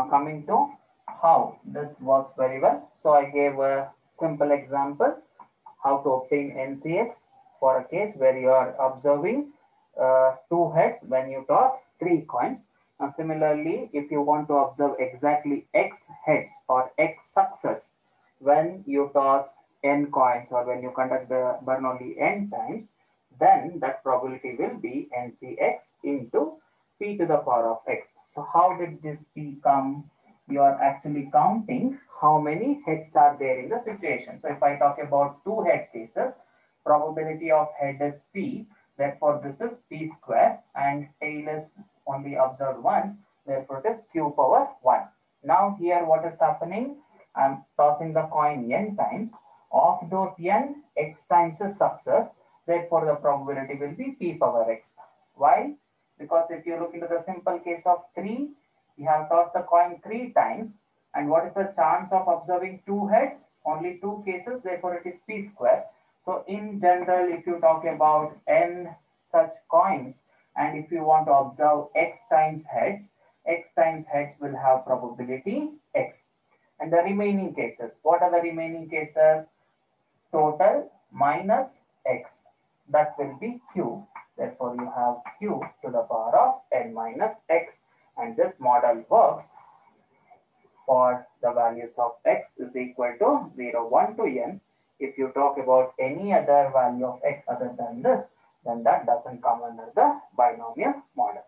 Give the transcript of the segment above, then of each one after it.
Now coming to how this works very well. So I gave a simple example how to obtain NCX for a case where you are observing two heads when you toss three coins. Now similarly, if you want to observe exactly X heads or X success when you toss N coins or when you conduct the Bernoulli N times, then that probability will be NCX into P to the power of X. So how did this P come? You are actually counting how many heads are there in the situation. So if I talk about two head cases, probability of head is P, therefore this is P square, and tail is only observed once, therefore it is Q power 1. Now here what is happening? I am tossing the coin N times. Of those N, X times is success, therefore the probability will be P power X. Why? Because if you look into the simple case of 3, you have tossed the coin 3 times, and what is the chance of observing two heads? Only two cases, therefore it is P square. So in general, if you talk about N such coins, and if you want to observe X times heads will have probability X. And the remaining cases, what are the remaining cases? Total minus X, that will be Q. Therefore, you have Q to the power of N minus X. And this model works for the values of X is equal to 0, 1 to N. If you talk about any other value of X other than this, then that doesn't come under the binomial model.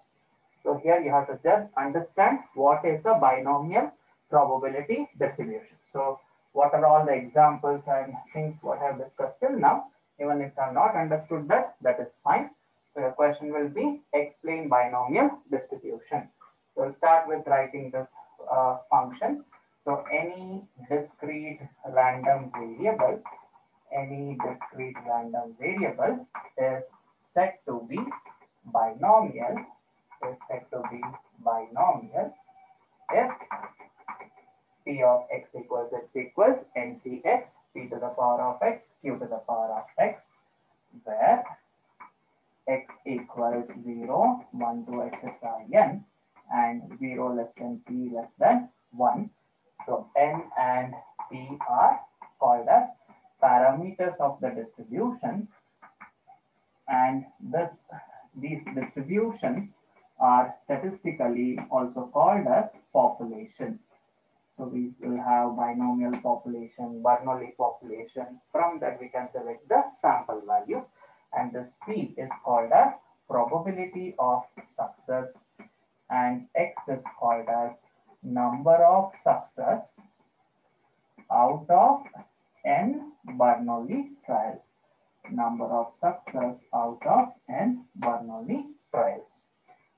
So here you have to just understand what is a binomial probability distribution. So what are all the examples and things what I have discussed till now? Even if I have not understood that, that is fine. So your question will be explain binomial distribution. So we'll start with writing this function. So any discrete random variable is said to be binomial if P of x equals NCX P to the power of x Q to the power of x, where x equals 0, 1 to etc. n, and 0 less than p less than 1. So n and p are called as parameters of the distribution, and these distributions are statistically also called as population. So we will have binomial population, Bernoulli population. From that we can select the sample values, and this P is called as probability of success, and X is called as number of success out of n Bernoulli trials. Number of success out of n Bernoulli trials.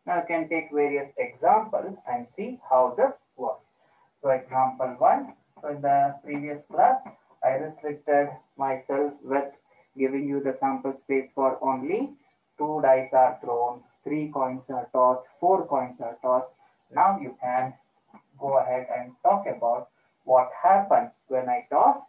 Now you can take various examples and see how this works. So example 1, so in the previous class, I restricted myself with giving you the sample space for only 2 dice are thrown, 3 coins are tossed, 4 coins are tossed. Now you can go ahead and talk about what happens when I toss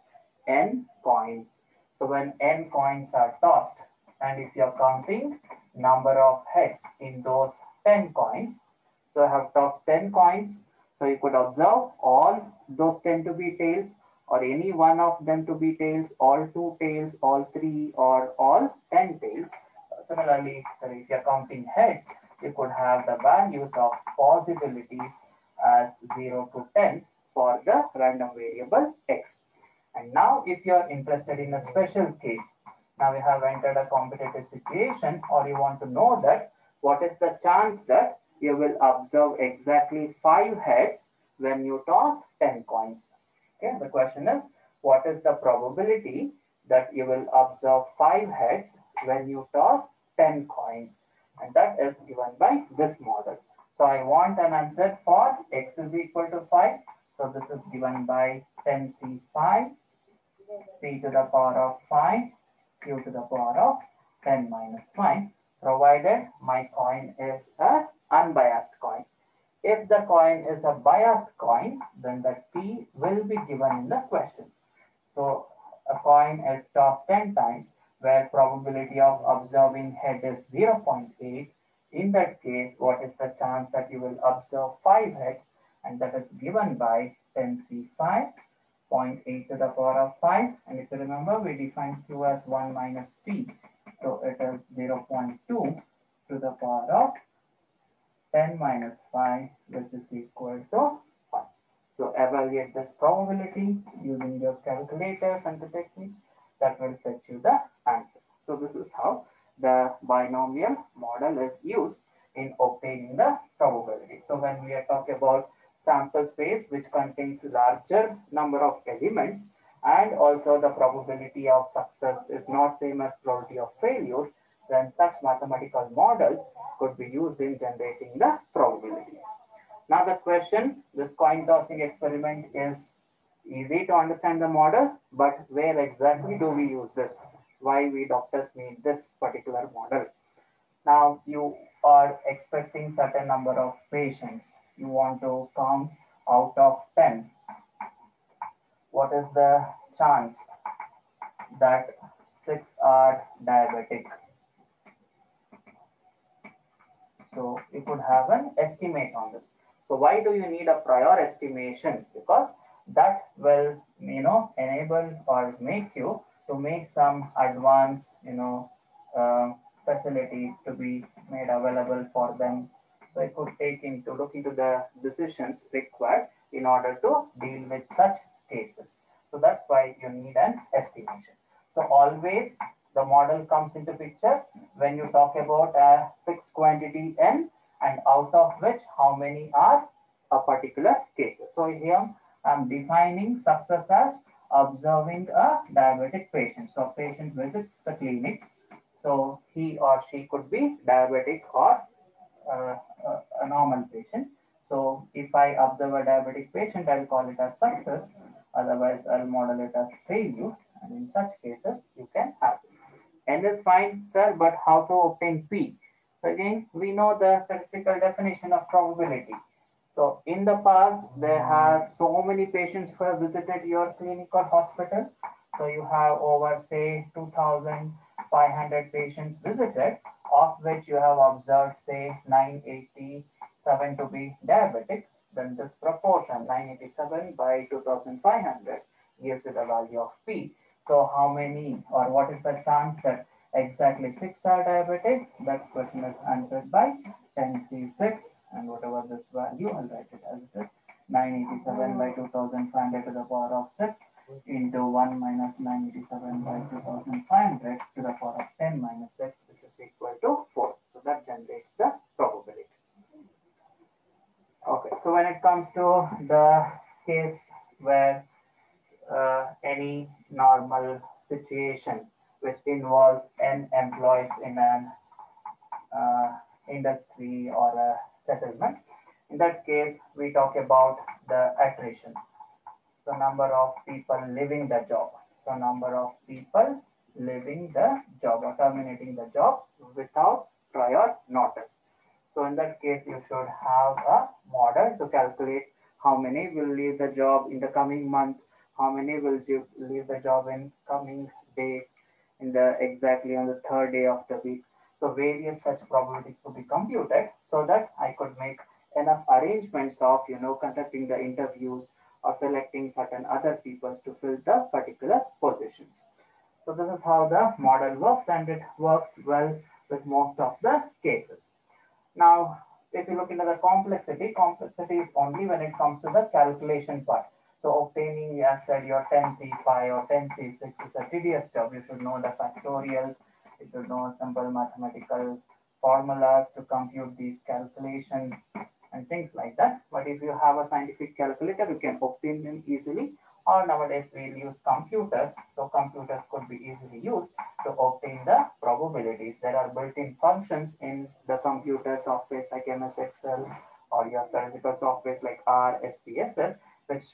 n coins. So when n coins are tossed, and if you are counting number of heads in those 10 coins, so I have tossed 10 coins. So you could observe all those 10 to be tails, or any one of them to be tails, all 2 tails, all 3, or all 10 tails. Similarly, if you are counting heads, you could have the values of possibilities as 0 to 10 for the random variable x. And now if you are interested in a special case, now you have entered a competitive situation, or you want to know that what is the chance that you will observe exactly 5 heads when you toss 10 coins. Okay, the question is, what is the probability that you will observe 5 heads when you toss 10 coins? And that is given by this model. So I want an answer for x is equal to 5. So this is given by 10c5, p to the power of 5, q to the power of 10 minus 5, provided my coin is a unbiased coin. If the coin is a biased coin, then the P will be given in the question. So a coin is tossed 10 times, where probability of observing head is 0.8. In that case, what is the chance that you will observe 5 heads? and that is given by 10c5 0.8 to the power of 5, and if you remember, we defined q as 1 minus p, so it is 0.2 to the power of 10 minus 5, which is equal to 5. So evaluate this probability using your calculators and the technique that will fetch you the answer. So this is how the binomial model is used in obtaining the probability. So when we are talking about sample space which contains larger number of elements, and also the probability of success is not same as probability of failure, then such mathematical models could be used in generating the probabilities. Now the question, this coin tossing experiment is easy to understand the model, but where exactly do we use this? Why we doctors need this particular model? Now you are expecting certain number of patients. You want to count out of 10. What is the chance that 6 are diabetic? So you could have an estimate on this. So why do you need a prior estimation? Because that will, enable or make you to make some advanced, facilities to be made available for them. So it could look into the decisions required in order to deal with such cases. So that's why you need an estimation. So always the model comes into picture when you talk about a fixed quantity n, and out of which how many are a particular cases. So here I'm defining success as observing a diabetic patient. So patient visits the clinic. So he or she could be diabetic or a normal patient. So if I observe a diabetic patient, I'll call it as success. Otherwise, I'll model it as failure. And in such cases, you can have this. N is fine, sir, but how to obtain P? So again, we know the statistical definition of probability. So in the past, there have so many patients who have visited your clinic or hospital. So you have over, say, 2,500 patients visited, of which you have observed, say, 987 to be diabetic. Then this proportion, 987 by 2,500, gives you the value of P. So how many, or what is the chance that exactly 6 are diabetic? That question is answered by 10C6, and whatever this value, I'll write it as it is. 987 by 2,500 to the power of 6 into 1 minus 987 by 2,500 to the power of 10 minus 6, which is equal to 4. So that generates the probability. Okay, so when it comes to the case where any normal situation which involves n employees in an industry or a settlement, in that case, we talk about the attrition. So number of people leaving the job. So number of people leaving the job or terminating the job without prior notice. So in that case, you should have a model to calculate how many will leave the job in the coming month, how many will leave the job in coming days, in the exactly on the third day of the week. So various such probabilities could be computed so that I could make enough arrangements of, conducting the interviews or selecting certain other people to fill the particular positions. So this is how the model works, and it works well with most of the cases. Now, if you look into the complexity is only when it comes to the calculation part. So obtaining, as said, your 10C5 or 10C6 is a tedious job. You should know the factorials, you should know simple mathematical formulas to compute these calculations and things like that. But if you have a scientific calculator, you can obtain them easily. Or nowadays we'll use computers. So computers could be easily used to obtain the probabilities. There are built-in functions in the computer software like MS Excel or your statistical softwares like R, SPSS, which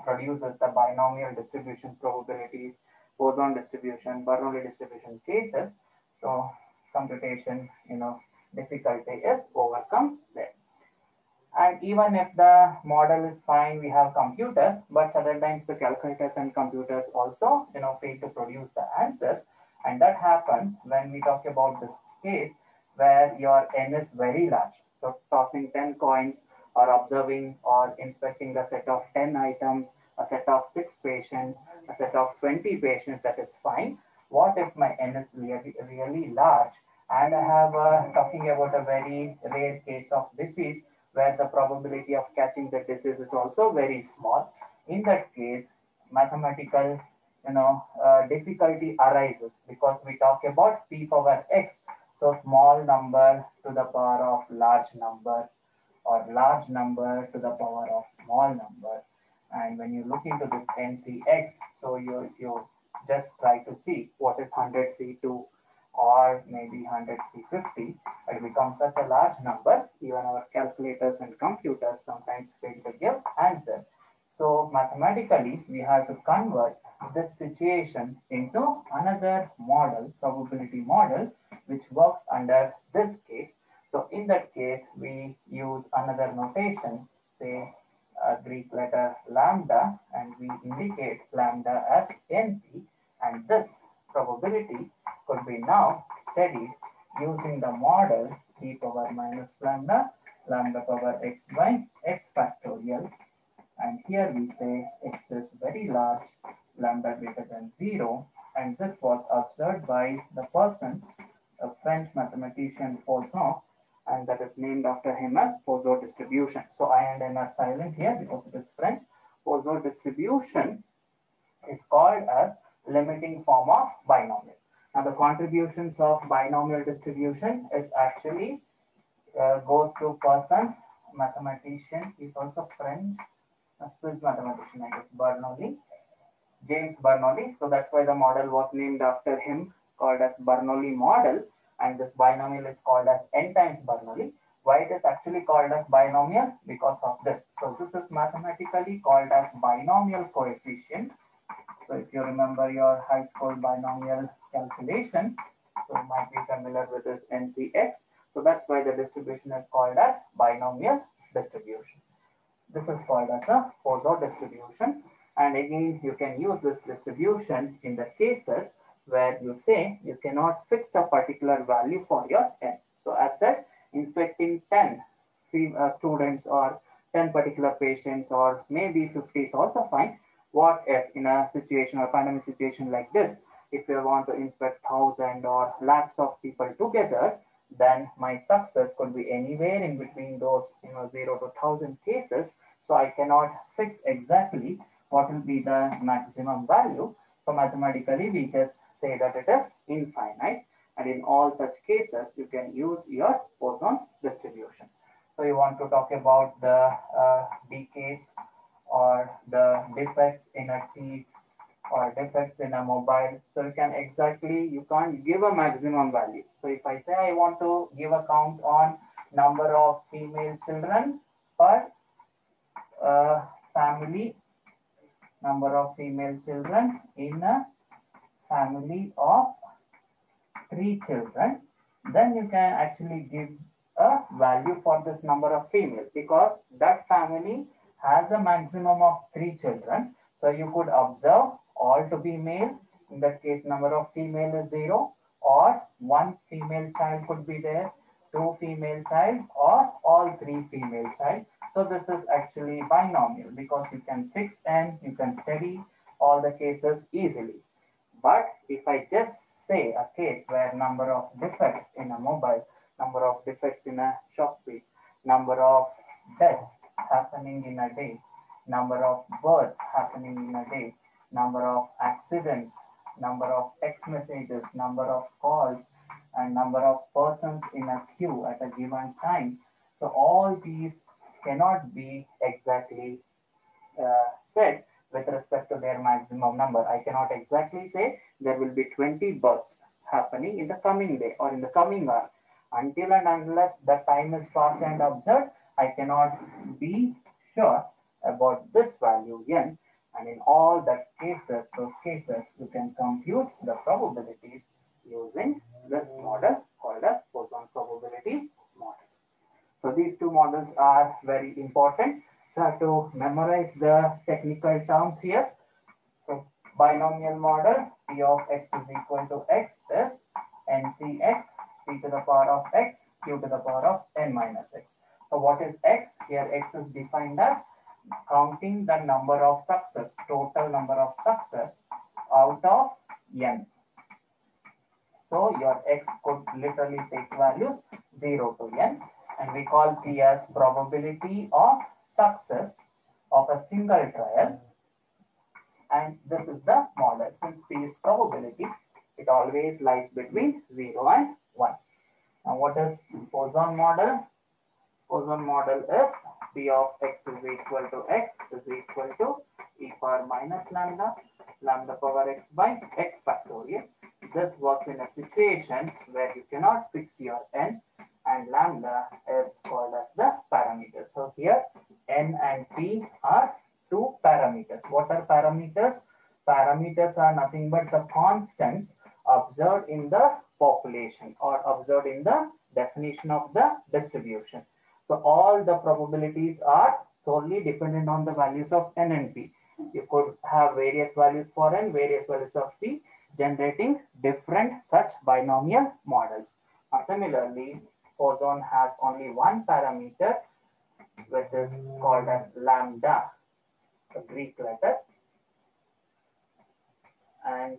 produces the binomial distribution probabilities, Poisson distribution, Bernoulli distribution cases. So computation, difficulty is overcome there. And even if the model is fine, we have computers, but sometimes the calculators and computers also, fail to produce the answers. And that happens when we talk about this case where your n is very large. So tossing 10 coins or observing or inspecting a set of 10 items, a set of 6 patients, a set of 20 patients, that is fine. What if my N is really large and I have talking about a very rare case of disease where the probability of catching the disease is also very small? In that case, mathematical difficulty arises because we talk about p power x. So small number to the power of large number or large number to the power of small number. And when you look into this NCX, so you just try to see what is 100C2 or maybe 100C50. It becomes such a large number, even our calculators and computers sometimes fail to give answer. So mathematically, we have to convert this situation into another model, probability model, which works under this case. So in that case, we use another notation, say a Greek letter lambda, and we indicate lambda as NP, and this probability could be now studied using the model p power minus lambda, lambda power x by x factorial. And here we say x is very large, lambda greater than 0, and this was observed by the person, a French mathematician Poisson, and that is named after him as Poisson distribution. So I and N are silent here because it is French. Poisson distribution is called as limiting form of binomial. Now the contributions of binomial distribution is actually goes to person, mathematician, he's also French, a Swiss mathematician, I guess, Bernoulli, James Bernoulli. So that's why the model was named after him, called as Bernoulli model, and this binomial is called as n times Bernoulli. Why it is actually called as binomial? Because of this. So this is mathematically called as binomial coefficient. So if you remember your high school binomial calculations, so you might be familiar with this NCX. So that's why the distribution is called as binomial distribution. This is called as a Poisson distribution. And again, you can use this distribution in the cases where you say you cannot fix a particular value for your n. So as said, inspecting 10 students or 10 particular patients or maybe 50 is also fine. What if in a situation or pandemic situation like this, if you want to inspect 1,000 or lakhs of people together, then my success could be anywhere in between those 0 to 1,000 cases. So I cannot fix exactly what will be the maximum value. So mathematically, we just say that it is infinite. And in all such cases, you can use your Poisson distribution. So you want to talk about the decays or the defects in a teeth or defects in a mobile. So you can you can't give a maximum value. So if I say I want to give a count on number of female children per family, number of female children in a family of 3 children, then you can actually give a value for this number of female because that family has a maximum of 3 children. So you could observe all to be male. In that case, number of female is 0, or 1 female child could be there, 2 female child, or all 3 female child. So this is actually binomial because you can fix and you can study all the cases easily. But if I just say a case where number of defects in a mobile, number of defects in a chalk piece, number of deaths happening in a day, number of births happening in a day, number of accidents, number of text messages, number of calls, and number of persons in a queue at a given time. So all these cannot be exactly said with respect to their maximum number. I cannot exactly say there will be 20 births happening in the coming day or in the coming hour. Until and unless the time is passed and observed, I cannot be sure about this value n. And in all those cases, you can compute the probabilities using this model called as Poisson probability model. So these two models are very important. So I have to memorize the technical terms here. So binomial model, P of x is equal to x is NCX, p to the power of x, q to the power of n minus x. So what is x? Here x is defined as counting the number of success, total number of success out of n. So your x could literally take values 0 to n, and we call P as probability of success of a single trial. And this is the model. Since P is probability, it always lies between 0 and 1. Now what is Poisson model? Poisson model is P of x is equal to x is equal to e power minus lambda, lambda power x by x factorial. This works in a situation where you cannot fix your n, and lambda is called as the parameter. So here n and p are two parameters. What are parameters? Parameters are nothing but the constants observed in the population or observed in the definition of the distribution. So all the probabilities are solely dependent on the values of n and p. You could have various values for n, various values of p, generating different such binomial models. Similarly, Poisson has only one parameter, which is called as lambda, the Greek letter, and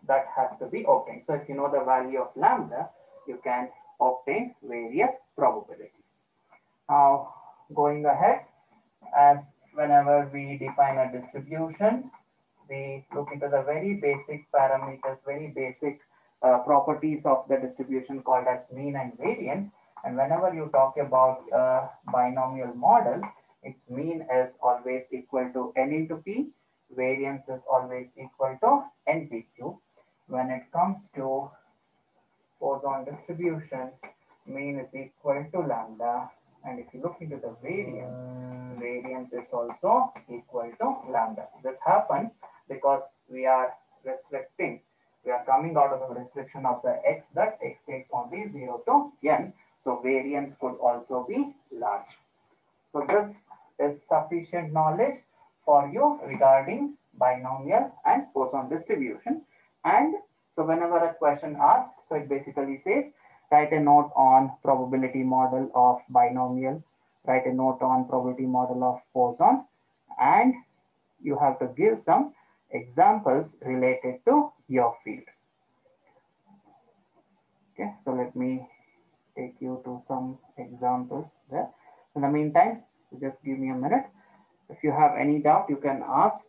that has to be obtained. So if you know the value of lambda, you can obtain various probabilities. Now, going ahead, as whenever we define a distribution, we look into the very basic parameters, very basic properties of the distribution called as mean and variance. And whenever you talk about a binomial model, its mean is always equal to n into p, variance is always equal to npq. When it comes to Poisson distribution, mean is equal to lambda, and if you look into the variance, variance is also equal to lambda. This happens because we are restricting, we are coming out of the restriction of the x, that x takes only 0 to n, so variance could also be large. So this is sufficient knowledge for you regarding binomial and Poisson distribution. And so whenever a question asks, so it basically says, write a note on probability model of binomial, write a note on probability model of Poisson, and you have to give some examples related to your field. Okay, so let me take you to some examples there. In the meantime, just give me a minute. If you have any doubt, you can ask.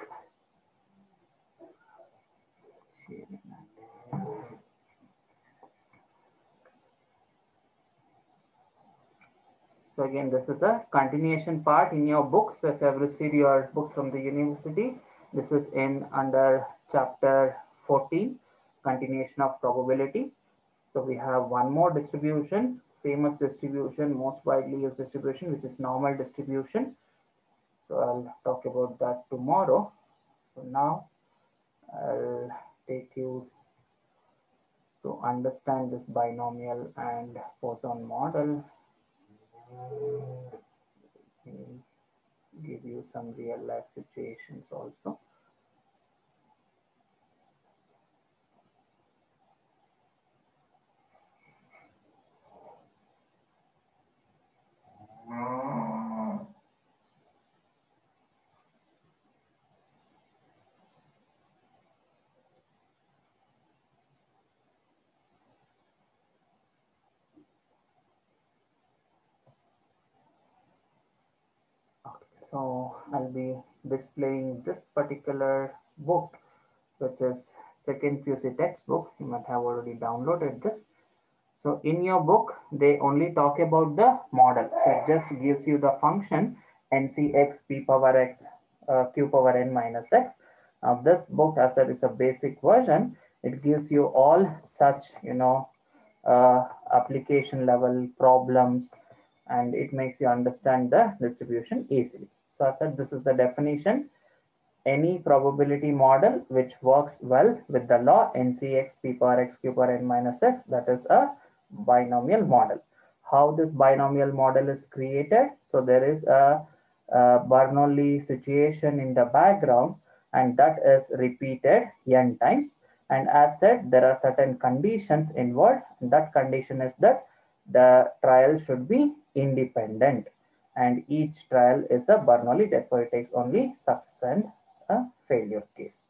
So again, this is a continuation part in your books. So if you have received your books from the university, this is in under chapter 14, continuation of probability. So we have one more distribution, famous distribution, most widely used distribution, which is normal distribution. So I'll talk about that tomorrow. So now I'll take you to understand this binomial and Poisson model. Give you some real life situations also. So I'll be displaying this particular book, which is second PUC textbook. You might have already downloaded this. So in your book, they only talk about the model. So it just gives you the function ncx p power x q power n minus x. Now this book, as that is a basic version, it gives you all such, application level problems, and it makes you understand the distribution easily. So I said this is the definition. Any probability model which works well with the law ncx p power x q power n minus x, that is a binomial model. How this binomial model is created? So there is a Bernoulli situation in the background, and that is repeated n times. And as said, there are certain conditions involved. That condition is that the trial should be independent, and each trial is a Bernoulli, therefore it takes only success and a failure case.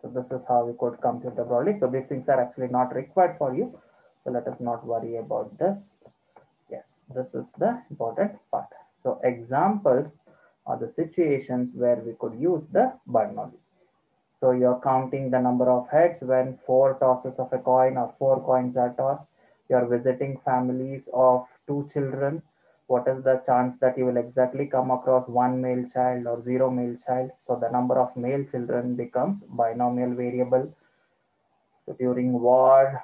So this is how we could compute the Bernoulli. So these things are actually not required for you. So let us not worry about this. Yes, this is the important part. So examples are the situations where we could use the Bernoulli. So you're counting the number of heads when 4 tosses of a coin or 4 coins are tossed. You're visiting families of 2 children. What is the chance that you will exactly come across 1 male child or 0 male child? So the number of male children becomes binomial variable. So during war,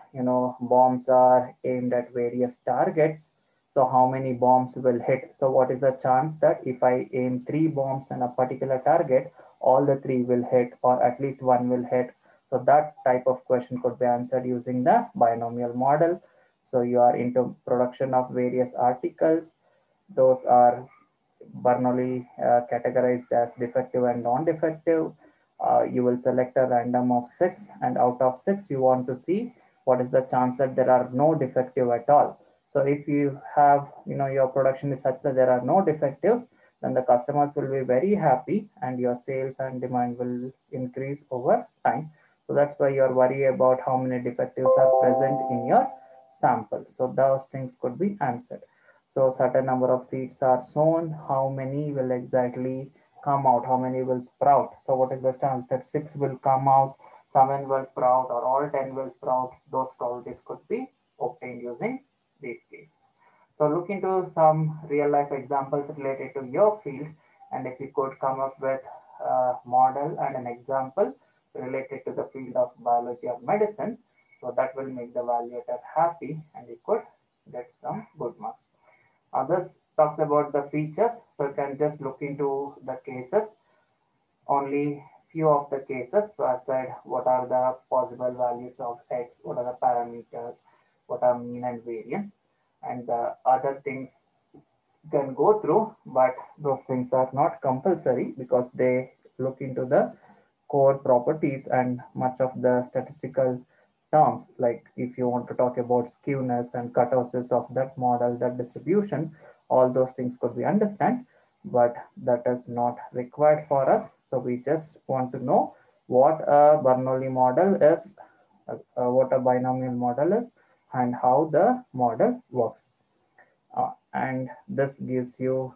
bombs are aimed at various targets. So how many bombs will hit? So what is the chance that if I aim 3 bombs on a particular target, all the 3 will hit or at least 1 will hit? So that type of question could be answered using the binomial model. So you are into production of various articles. Those are Bernoulli categorized as defective and non-defective. You will select a random of 6, and out of 6 you want to see what is the chance that there are no defective at all. So if you have, your production is such that there are no defectives, then the customers will be very happy and your sales and demand will increase over time. So that's why you're worried about how many defectives are present in your sample. So those things could be answered. So certain number of seeds are sown. How many will exactly come out? How many will sprout? So what is the chance that 6 will come out, 7 will sprout, or all 10 will sprout? Those probabilities could be obtained using these cases. So look into some real life examples related to your field, and if you could come up with a model and an example related to the field of biology or medicine, so that will make the evaluator happy and you could get some good marks. This talks about the features, so you can just look into the cases, only few of the cases. So I said what are the possible values of X, what are the parameters, what are mean and variance, and the other things can go through, but those things are not compulsory because they look into the core properties and much of the statistical terms. Like if you want to talk about skewness and kurtosis of that model, that distribution, all those things could be understand, but that is not required for us. So we just want to know what a Bernoulli model is, what a binomial model is, and how the model works. And this gives you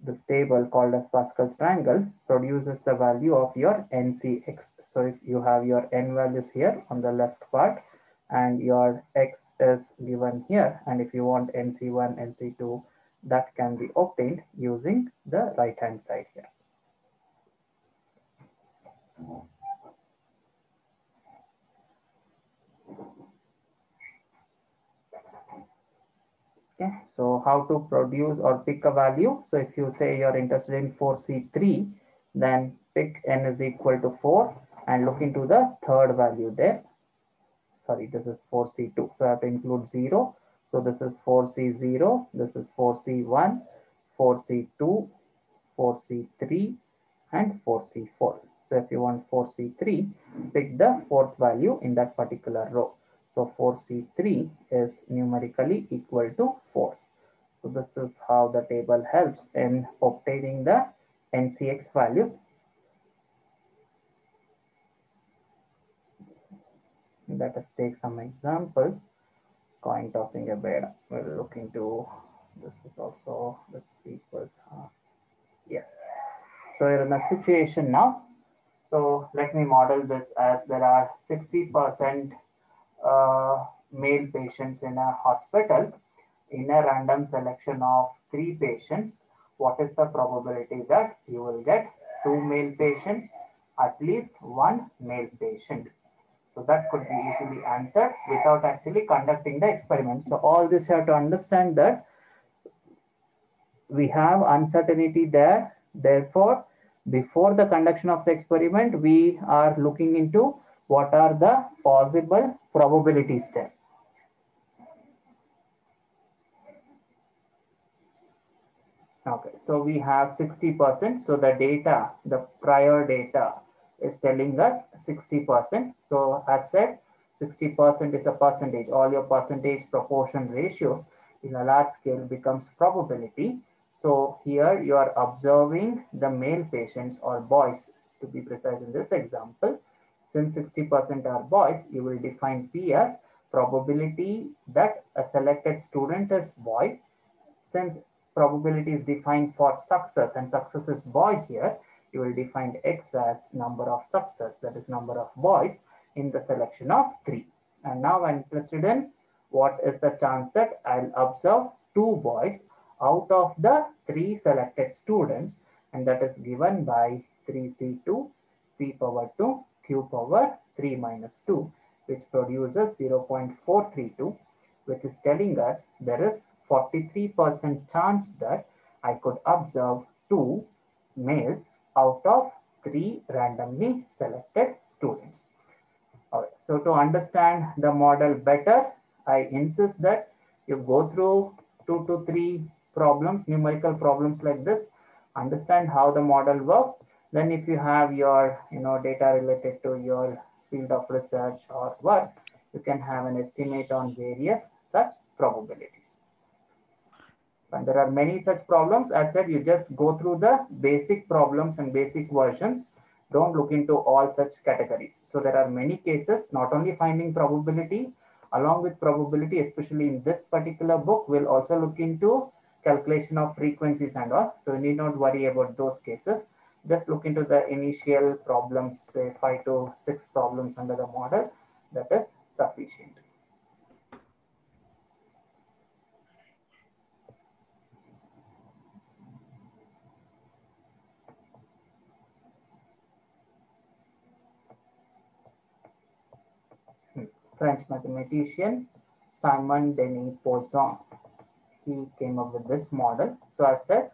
this table called as Pascal's triangle produces the value of your NCX. So if you have your N values here on the left part and your X is given here, and if you want NC1, NC2, that can be obtained using the right hand side here. Okay, so how to produce or pick a value? So if you say you're interested in 4C3, then pick n is equal to 4 and look into the third value there. Sorry, this is 4C2. So I have to include 0. So this is 4C0, this is 4C1, 4C2, 4C3, and 4C4. So if you want 4C3, pick the fourth value in that particular row. So 4C3 is numerically equal to 4. So this is how the table helps in obtaining the NCX values. Let us take some examples. Coin tossing a bed. We'll look into this is also the equals. Yes. So you're in a situation now. So let me model this as there are 60% male patients in a hospital. In a random selection of 3 patients, what is the probability that you will get 2 male patients, at least 1 male patient? So that could be easily answered without actually conducting the experiment. So all this you have to understand that we have uncertainty there. Therefore, before the conduction of the experiment, we are looking into what are the possible probabilities there. Okay, so we have 60%. So the data, the prior data is telling us 60%. So as said, 60% is a percentage. All your percentage proportion ratios in a large scale becomes probability. So here you are observing the male patients or boys, to be precise in this example. Since 60% are boys, you will define P as probability that a selected student is boy. Since probability is defined for success and success is boy here, you will define X as number of success, that is number of boys in the selection of 3. And now I'm interested in what is the chance that I'll observe 2 boys out of the 3 selected students, and that is given by 3C2 P power 2 Q power 3 minus 2, which produces 0.432, which is telling us there is 43% chance that I could observe 2 males out of 3 randomly selected students. Alright, so to understand the model better, I insist that you go through 2 to 3 problems, numerical problems like this, understand how the model works. Then if you have your data related to your field of research or work, you can have an estimate on various such probabilities. And there are many such problems. As said, you just go through the basic problems and basic versions. Don't look into all such categories. So there are many cases, not only finding probability, along with probability, especially in this particular book, we'll also look into calculation of frequencies and all. So you need not worry about those cases. Just look into the initial problems, say 5 to 6 problems under the model. That is sufficient. French mathematician Simon Denis Poisson, he came up with this model. So I said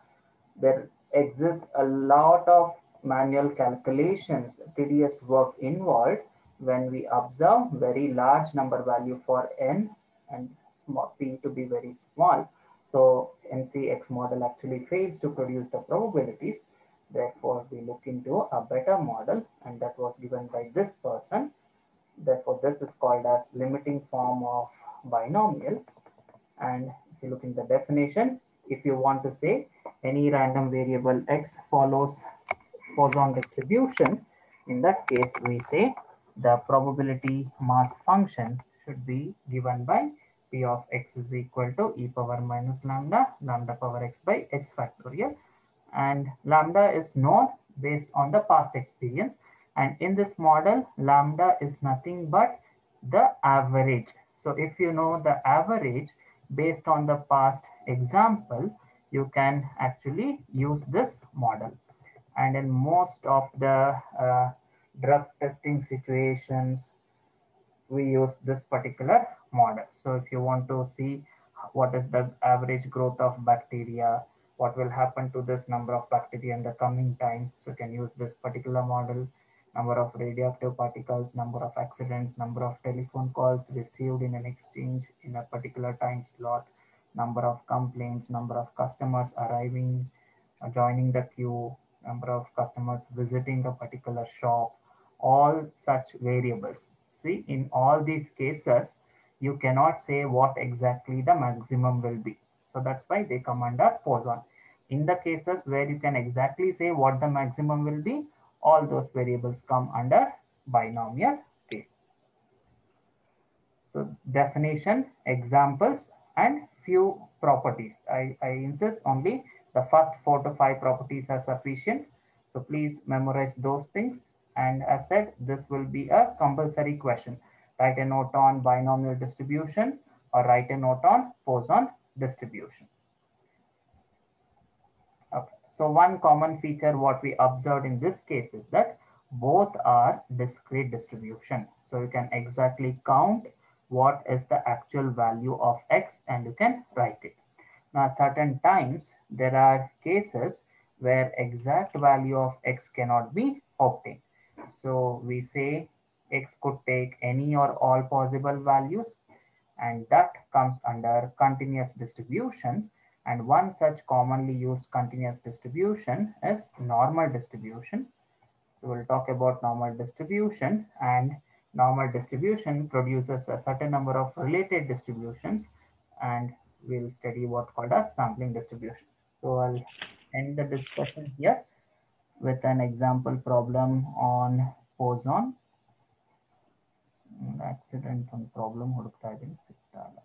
there exists a lot of manual calculations, tedious work involved when we observe very large number value for n and small p to be very small. So NCX model actually fails to produce the probabilities. Therefore, we look into a better model, and that was given by this person. Therefore, this is called as limiting form of binomial. And if you look in the definition, if you want to say any random variable x follows Poisson distribution, in that case, we say the probability mass function should be given by P of x is equal to e power minus lambda, lambda power x by x factorial. And lambda is known based on the past experience. And in this model, lambda is nothing but the average. So if you know the average based on the past example, you can actually use this model. And in most of the drug testing situations, we use this particular model. So if you want to see what is the average growth of bacteria, what will happen to this number of bacteria in the coming time, so you can use this particular model. Number of radioactive particles, number of accidents, number of telephone calls received in an exchange in a particular time slot, number of complaints, number of customers arriving, joining the queue, number of customers visiting a particular shop, all such variables. See, in all these cases, you cannot say what exactly the maximum will be. So that's why they come under Poisson. In the cases where you can exactly say what the maximum will be, all those variables come under binomial case. So definition, examples, and few properties. I insist only the first 4 to 5 properties are sufficient. So please memorize those things. And as said, this will be a compulsory question. Write a note on binomial distribution or write a note on Poisson distribution. Okay. So one common feature what we observed in this case is that both are discrete distribution. So you can exactly count what is the actual value of x and you can write it. Now certain times there are cases where exact value of x cannot be obtained. So we say x could take any or all possible values, and that comes under continuous distribution. And one such commonly used continuous distribution is normal distribution. We'll talk about normal distribution, and normal distribution produces a certain number of related distributions, and we'll study what called as sampling distribution. So I'll end the discussion here with an example problem on Poisson. Accident on problem ಹುಡುಕ್ತಾ ಇದ್ದೀನಿ ಸಿಗ್ತಾ ಇಲ್ಲ.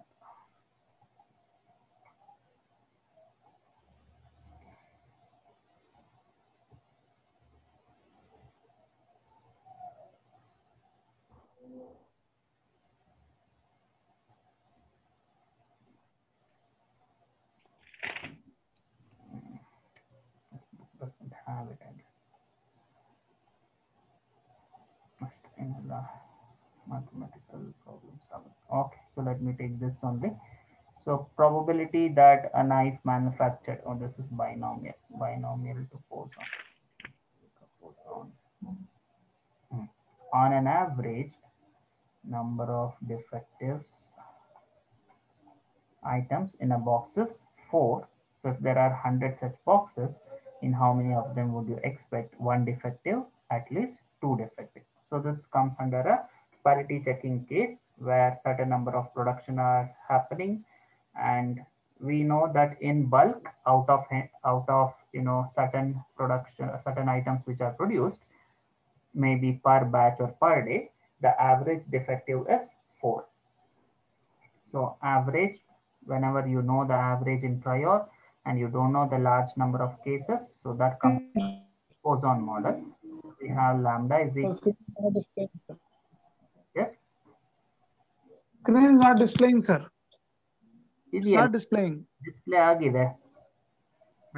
Doesn't have it, I guess. Mathematical problems. Okay, so let me take this only. So probability that a knife manufactured, oh, this is binomial to Poisson. On an average, number of defectives items in a box is 4. So if there are 100 such boxes, in how many of them would you expect one defective, at least two defective? So this comes under a parity checking case where certain number of production are happening, and we know that in bulk, out of certain production, certain items which are produced, maybe per batch or per day, the average defective is 4. So average, whenever you know the average in prior and you don't know the large number of cases, so that comes Poisson model. We have lambda is equal. Yes. Screen is not displaying, sir. It's ಇದೆಯಲ್ಲ not displaying. Display ಆಗಿದೆ.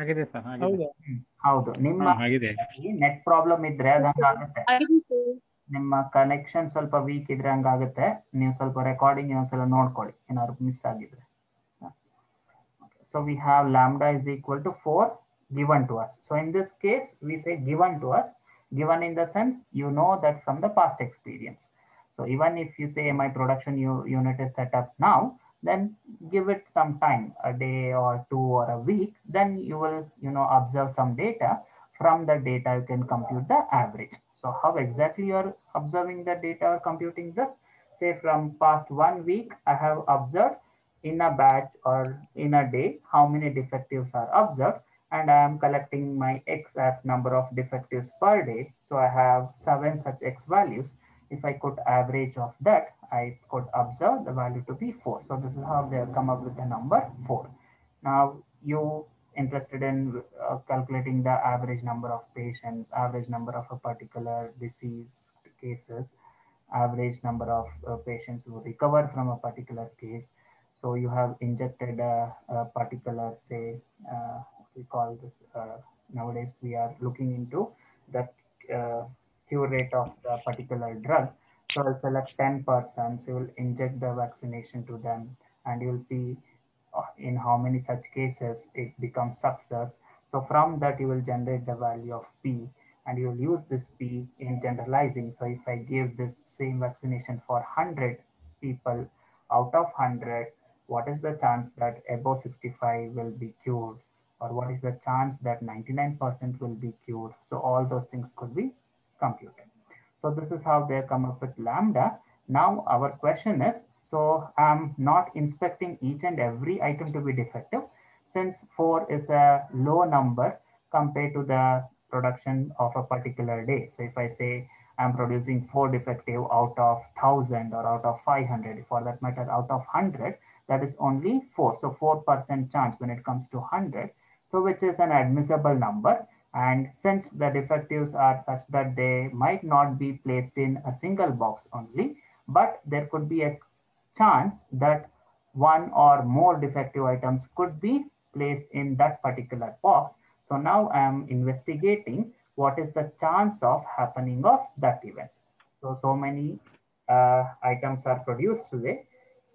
ಆಗಿದೆ sir, ಆಗಿದೆ. ಹೌದಾ? ಹೌದು, ನಿಮ್ಮ ಆಗಿದೆ. Net problem ಇದ್ರೆ ಅದಂಗಾಗುತ್ತೆ. ನಿಮ್ಮ ಕನೆಕ್ಷನ್ ಸ್ವಲ್ಪ ವೀಕ್ ಇದ್ರೆ ಹಂಗಾಗುತ್ತೆ. ನೀವು ಸ್ವಲ್ಪ ರೆಕಾರ್ಡಿಂಗ್ ಇನ್ನೊಂದ್ಸಲ ನೋಡ್ಕೊಳ್ಳಿ ಏನಾದ್ರು ಮಿಸ್ ಆಗಿದ್ರೆ. So we have lambda is equal to 4 given to us. So in this case, we say given to us, given in the sense you know that from the past experience. So even if you say my production unit is set up now, then give it some time, a day or two or a week, then you will observe some data. From the data you can compute the average. So how exactly you are observing the data or computing this? Say from past 1 week I have observed in a batch or in a day how many defectives are observed, and I am collecting my x as number of defectives per day. So I have 7 such x values. If I could average of that, I could observe the value to be 4. So this is how they have come up with the number 4. Now you interested in calculating the average number of patients, average number of a particular disease cases, average number of patients who recover from a particular case. So you have injected a particular, say, we call this, nowadays we are looking into the cure rate of the particular drug. So I'll select 10 persons, you will inject the vaccination to them, and you'll see in how many such cases it becomes success. So from that you will generate the value of P, and you will use this P in generalizing. So if I give this same vaccination for 100 people, out of 100, what is the chance that above 65 will be cured, or what is the chance that 99% will be cured? So all those things could be computed. So this is how they come up with lambda. Now our question is, so I'm not inspecting each and every item to be defective, since 4 is a low number compared to the production of a particular day. So if I say I'm producing 4 defective out of 1000 or out of 500, for that matter out of 100, that is only 4. So 4% chance when it comes to 100, so which is an admissible number. And since the defectives are such that they might not be placed in a single box only, but there could be a chance that one or more defective items could be placed in that particular box. So now I am investigating what is the chance of happening of that event. So many items are produced today.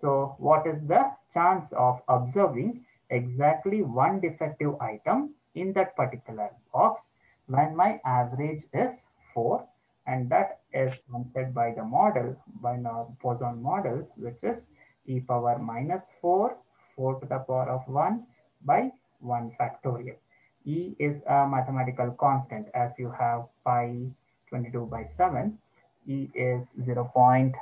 So what is the chance of observing exactly one defective item in that particular box when my average is 4, and that is answered by the model, by the Poisson model, which is e power minus 4, 4 to the power of 1 by 1 factorial. E is a mathematical constant, as you have pi 22 by 7. E is 0.2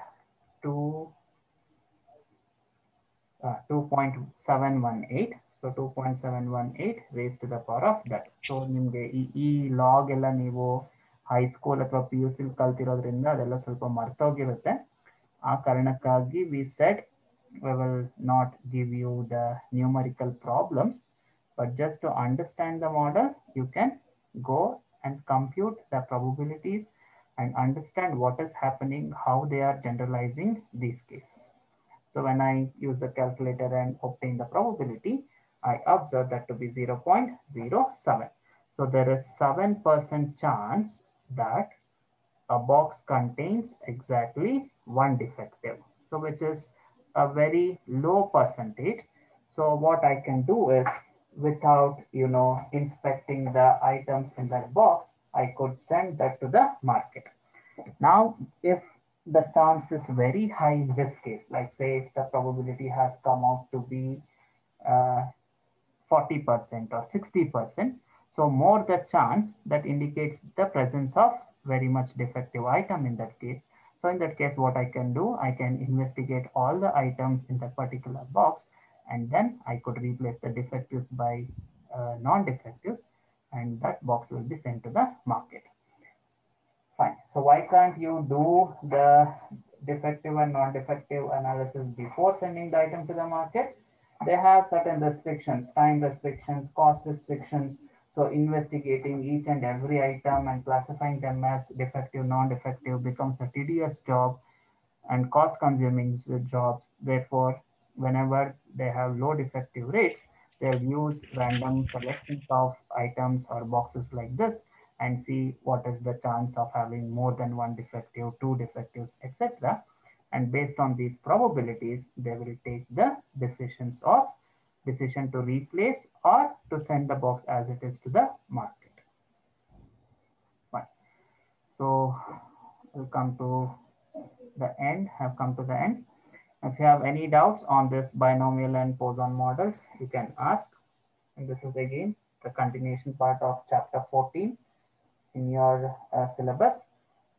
2.718. So 2.718 raised to the power of that. So ನಿಮಗೆ ಈ log ಎಲ್ಲ ನೀವು high school ಅಥವಾ P U C ಕಲ್ತಿರೋದ್ರಿಂದ ಅದೆಲ್ಲ ಸ್ವಲ್ಪ ಮರ್ತೋಗಿರುತ್ತೆ. ಆ ಕಾರಣಕ್ಕಾಗಿ we said we will not give you the numerical problems, but just to understand the model, you can go and compute the probabilities and understand what is happening, how they are generalizing these cases. So when I use the calculator and obtain the probability, I observe that to be 0.07. So there is 7% chance that a box contains exactly one defective. So which is a very low percentage. So what I can do is, without inspecting the items in that box, I could send that to the market. Now, if the chance is very high in this case, like say if the probability has come out to be 40% or 60%, so more the chance that indicates the presence of very much defective item in that case. So in that case, what I can do, I can investigate all the items in that particular box, and then I could replace the defectives by non-defectives, and that box will be sent to the market. Fine. So why can't you do the defective and non-defective analysis before sending the item to the market? They have certain restrictions, time restrictions, cost restrictions. So investigating each and every item and classifying them as defective, non-defective becomes a tedious job and cost-consuming jobs. Therefore, whenever they have low defective rates, they'll use random selections of items or boxes like this and see what is the chance of having more than one defective, two defectives, etc. And based on these probabilities, they will take the decision to replace or to send the box as it is to the market. Fine. So we'll come to the end, have come to the end. If you have any doubts on this binomial and Poisson models, you can ask. And this is again the continuation part of chapter 14 in your syllabus.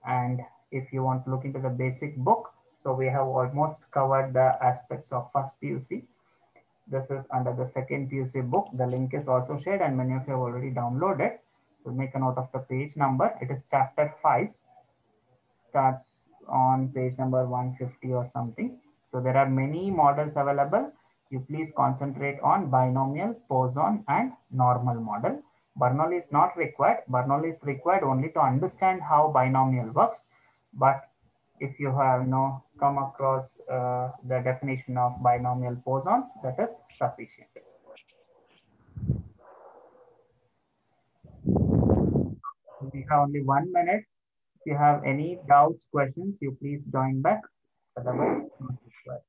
And if you want to look into the basic book, so we have almost covered the aspects of first PUC. This is under the second PUC book. The link is also shared and many of you have already downloaded. So make a note of the page number. It is chapter 5, starts on page number 150 or something. So there are many models available. You please concentrate on binomial, Poisson and normal model. Bernoulli is not required. Bernoulli is required only to understand how binomial works. But if you have come across the definition of binomial Poisson, that is sufficient. We have only 1 minute. If you have any doubts, questions, you please join back. Otherwise, not required.